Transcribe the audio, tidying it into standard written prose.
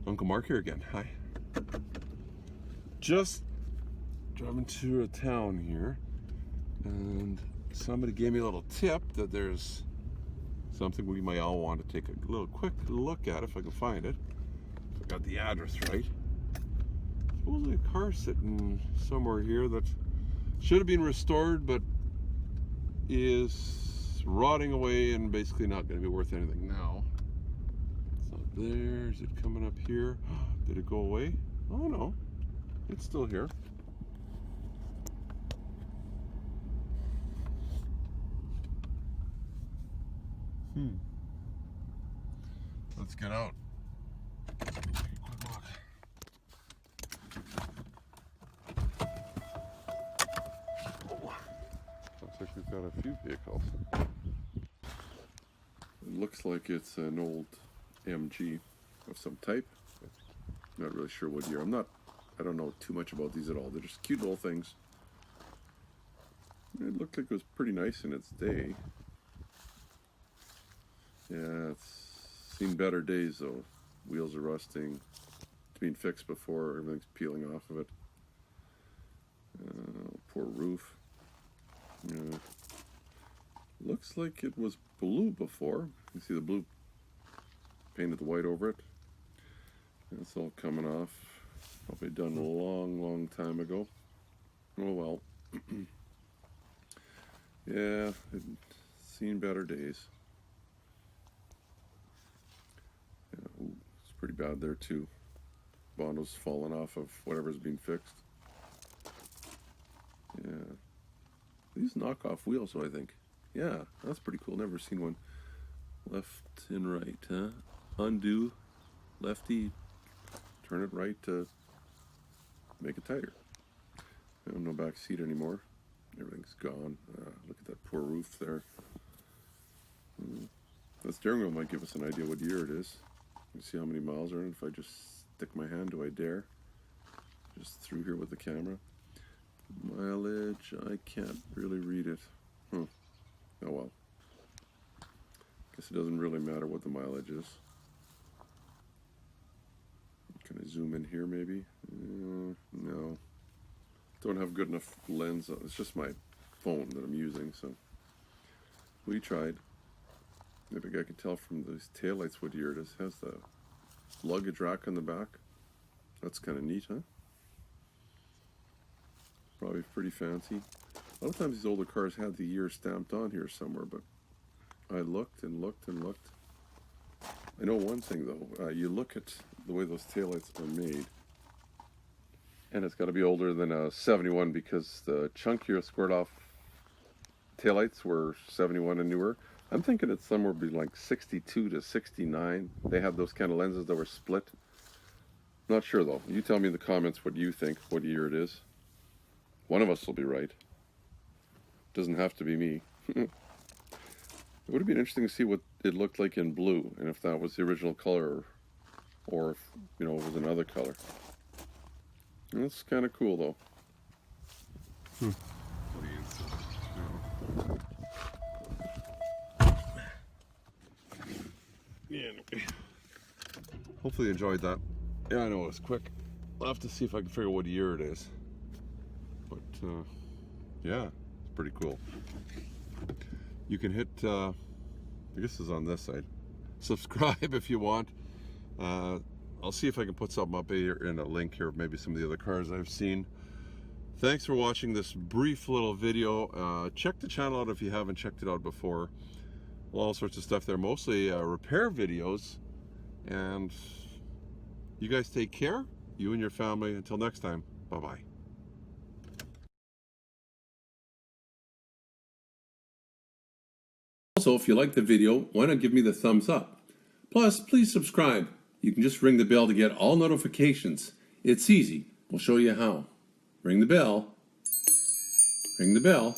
Uncle Mark here again. Hi. Just driving to a town here, and somebody gave me a little tip that there's something we might all want to take a little quick look at if I can find it. If I got the address right. Supposedly a car sitting somewhere here that should have been restored, but is rotting away and basically not going to be worth anything now. It's not there. Is it coming up here? Did it go away? Oh no, it's still here. Let's get out. Quick look. Oh. Looks like we've got a few vehicles. It looks like it's an old MG of some type. Not really sure what year. I don't know too much about these at all. They're just cute little things. It looked like it was pretty nice in its day. Yeah, it's seen better days though. Wheels are rusting. It's been fixed before. Everything's peeling off of it. Poor roof. Yeah. Looks like it was blue before. You see the blue painted the white over it. It's all coming off. Probably done a long time ago. Oh well. Yeah, it's seen better days. Yeah, ooh, it's pretty bad there too. Bondo's fallen off of whatever's being fixed. Yeah. These knockoff wheels, so I think. Yeah, that's pretty cool. Never seen one. Left and right, huh? Undo, lefty, turn it right to make it tighter. No back seat anymore. Everything's gone. Look at that poor roof there. That steering wheel might give us an idea what year it is. You see how many miles are in it if I just stick my hand. Do I dare? Just through here with the camera. Mileage, I can't really read it. Oh well. Guess it doesn't really matter what the mileage is. Can I zoom in here maybe? No. Don't have good enough lens. It's just my phone that I'm using, so we tried. Maybe I can tell from these taillights what year it is. It has the luggage rack on the back. That's kind of neat, huh? Probably pretty fancy. A lot of times these older cars had the year stamped on here somewhere, but I looked and looked and looked. I know one thing though. You look at the way those taillights are made, and it's got to be older than a 71 because the chunkier squared off taillights were 71 and newer. I'm thinking it's somewhere between like 62 to 69. They have those kind of lenses that were split. Not sure though. You tell me in the comments what you think, what year it is. One of us will be right. Doesn't have to be me. It would have been interesting to see what it looked like in blue, and if that was the original color, or if, you know, it was another color. That's kind of cool, though. Yeah. Hopefully you enjoyed that. Yeah, I know it was quick. I'll have to see if I can figure out what year it is. But yeah, it's pretty cool. You can hit, I guess it's on this side. Subscribe if you want. I'll see if I can put something up here in a link here, maybe some of the other cars I've seen. Thanks for watching this brief little video. Check the channel out if you haven't checked it out before. All sorts of stuff there, mostly repair videos. And you guys take care, you and your family. Until next time, bye-bye. Also, if you like the video, why not give me the thumbs up? Plus, please subscribe. You can just ring the bell to get all notifications. It's easy. We'll show you how. Ring the bell. Ring the bell.